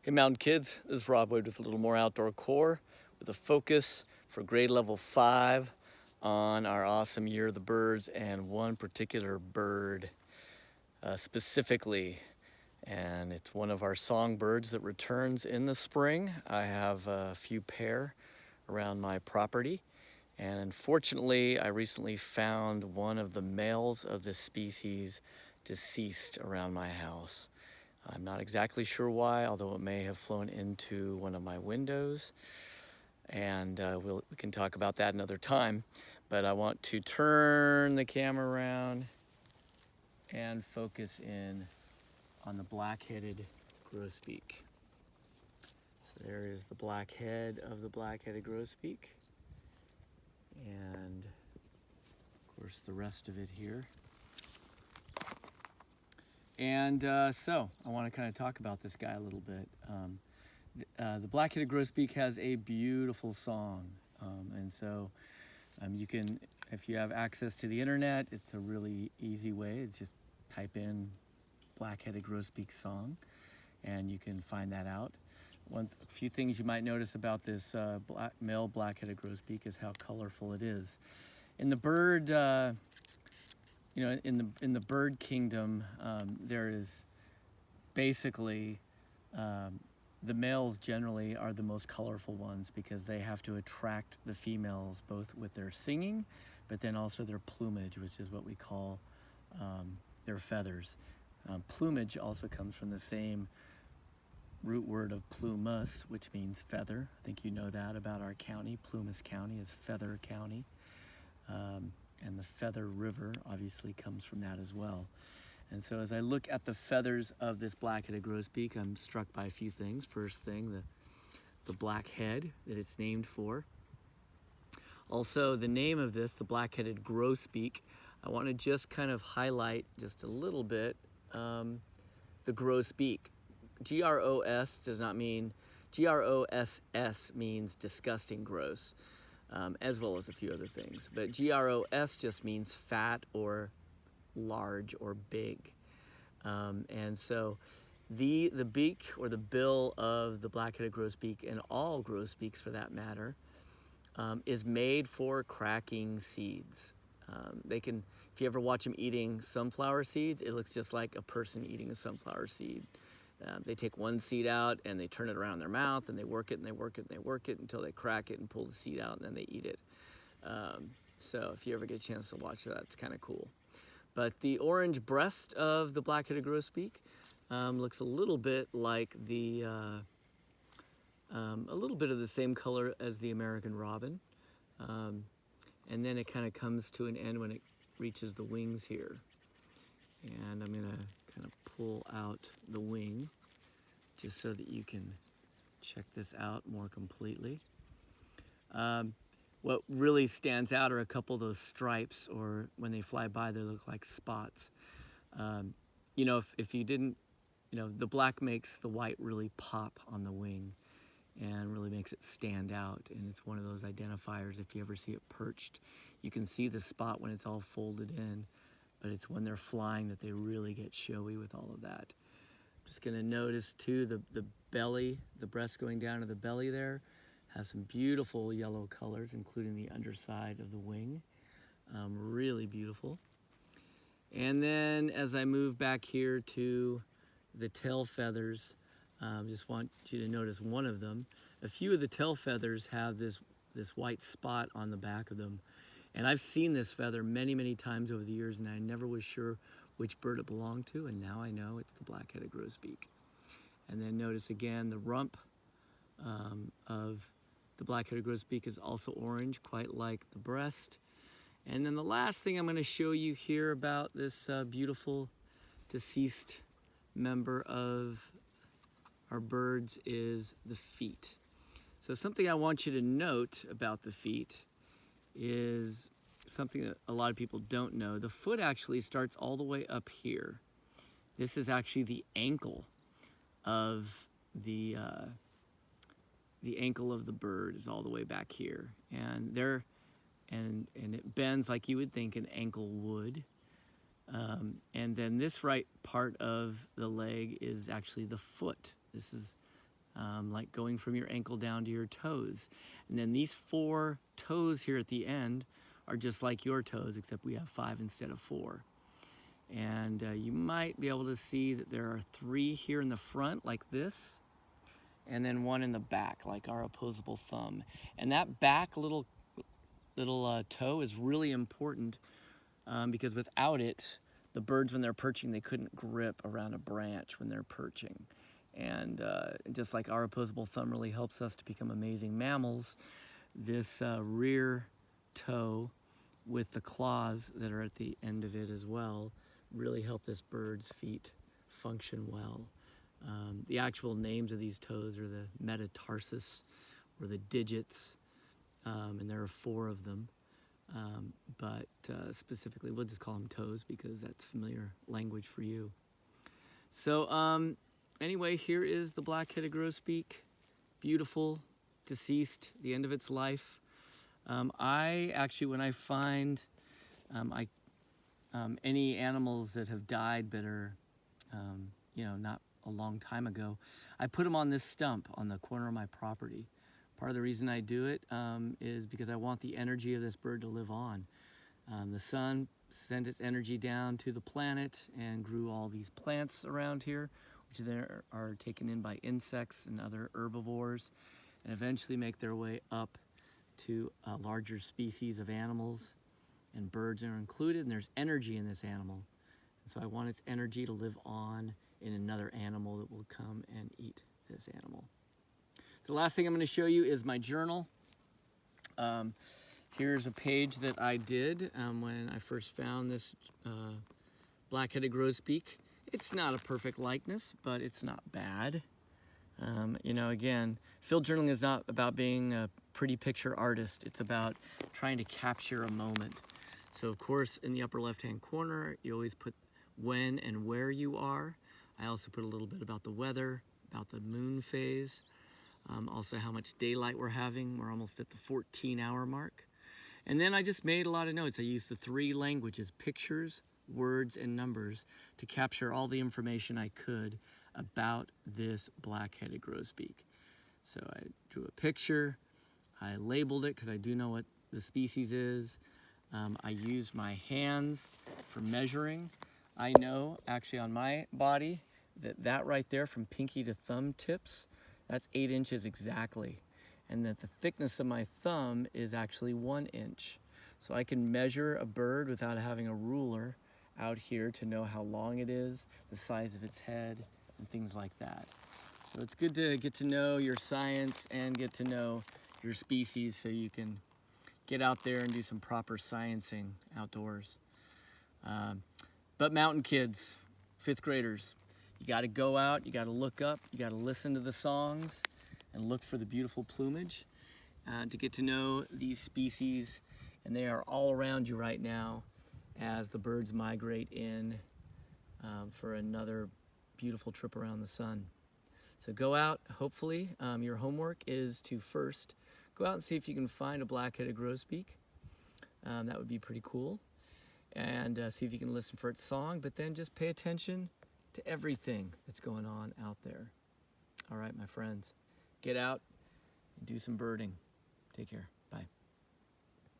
Hey Mountain Kids, this is Rob Wade with a little more outdoor core with a focus for grade level 5 on our awesome Year of the Birds and one particular bird specifically. And it's one of our songbirds that returns in the spring. I have a few pair around my property, and unfortunately I recently found one of the males of this species deceased around my house. I'm not exactly sure why, although it may have flown into one of my windows, and we can talk about that another time. But I want to turn the camera around and focus in on the black-headed grosbeak. So there is the black head of the black-headed grosbeak, and of course the rest of it here. And so I want to kind of talk about this guy a little bit. The black-headed grosbeak has a beautiful song, and so you can, if you have access to the internet, it's a really easy way. It's just type in black-headed grosbeak song, and you can find that out. A few things you might notice about this male black-headed grosbeak is how colorful it is. In the bird in the bird kingdom, there is basically the males generally are the most colorful ones because they have to attract the females both with their singing, but then also their plumage, which is what we call their feathers. Plumage also comes from the same root word of plumus, which means feather. I think you know that about our county. Plumas County is Feather County. And the Feather River obviously comes from that as well. And so as I look at the feathers of this black-headed grosbeak, I'm struck by a few things. First thing, the black head that it's named for. Also, the name of this, the black-headed grosbeak, I want to just kind of highlight just a little bit the grosbeak. G-R-O-S does not mean, G-R-O-S-S means disgusting gross. As well as a few other things. But G-R-O-S just means fat or large or big. And so the beak or the bill of the black-headed grosbeak, and all grosbeaks for that matter, is made for cracking seeds. They can, if you ever watch them eating sunflower seeds, it looks just like a person eating a sunflower seed. They take one seed out and they turn it around in their mouth and they work it and they work it and they work it until they crack it and pull the seed out and then they eat it. So if you ever get a chance to watch that, it's kind of cool. But the orange breast of the black-headed grosbeak looks a little bit like a little bit of the same color as the American robin. And then it kind of comes to an end when it reaches the wings here. And I'm gonna kind of pull out the wing just so that you can check this out more completely. What really stands out are a couple of those stripes, or when they fly by, they look like spots. If you didn't, the black makes the white really pop on the wing and really makes it stand out. And it's one of those identifiers. If you ever see it perched, you can see the spot when it's all folded in. But it's when they're flying that they really get showy with all of that. I'm just gonna notice too, the belly, the breast going down to the belly there, has some beautiful yellow colors, including the underside of the wing. Really beautiful. And then as I move back here to the tail feathers, just want you to notice one of them. A few of the tail feathers have this white spot on the back of them. And I've seen this feather many, many times over the years, and I never was sure which bird it belonged to, and now I know it's the black-headed grosbeak. And then notice again the rump of the black-headed grosbeak is also orange, quite like the breast. And then the last thing I'm going to show you here about this beautiful deceased member of our birds is the feet. So something I want you to note about the feet is something that a lot of people don't know. The foot actually starts all the way up here. This is actually the ankle of the ankle of the bird is all the way back here, and it bends like you would think an ankle would. And then this right part of the leg is actually the foot. This is like going from your ankle down to your toes. And then these 4 toes here at the end are just like your toes, except we have 5 instead of 4. And you might be able to see that there are 3 here in the front like this, and then 1 in the back like our opposable thumb. And that back little toe is really important because without it, the birds, when they're perching, they couldn't grip around a branch when they're perching. And just like our opposable thumb really helps us to become amazing mammals, this rear toe with the claws that are at the end of it as well really help this bird's feet function well. The actual names of these toes are the metatarsus, or the digits, and there are 4 of them. But specifically, we'll just call them toes because that's familiar language for you. So anyway, here is the Black Headed Grosbeak, beautiful, deceased, the end of its life. I actually, when I find any animals that have died but are, not a long time ago, I put them on this stump on the corner of my property. Part of the reason I do it is because I want the energy of this bird to live on. The sun sent its energy down to the planet and grew all these plants around here, which then are taken in by insects and other herbivores, and eventually make their way up to larger species of animals, and birds are included, and there's energy in this animal. And so I want its energy to live on in another animal that will come and eat this animal. So the last thing I'm going to show you is my journal. Here's a page that I did when I first found this Black Headed Grosbeak. It's not a perfect likeness, but it's not bad. Again, field journaling is not about being a pretty picture artist. It's about trying to capture a moment. So of course, in the upper left-hand corner, you always put when and where you are. I also put a little bit about the weather, about the moon phase, also how much daylight we're having. We're almost at the 14-hour mark. And then I just made a lot of notes. I used the 3 languages, pictures, words, and numbers, to capture all the information I could about this Black-Headed Grosbeak. So I drew a picture, I labeled it because I do know what the species is. I used my hands for measuring. I know actually on my body that right there from pinky to thumb tips, that's 8 inches exactly. And that the thickness of my thumb is actually 1 inch. So I can measure a bird without having a ruler out here to know how long it is, the size of its head, and things like that. So it's good to get to know your science and get to know your species so you can get out there and do some proper sciencing outdoors. But mountain kids, 5th graders, you got to go out, you got to look up, you got to listen to the songs and look for the beautiful plumage to get to know these species. And they are all around you right now as the birds migrate in for another beautiful trip around the sun. So go out, hopefully your homework is to first go out and see if you can find a Black-Headed Grosbeak. That would be pretty cool. And see if you can listen for its song, but then just pay attention to everything that's going on out there. All right, my friends, get out and do some birding. Take care.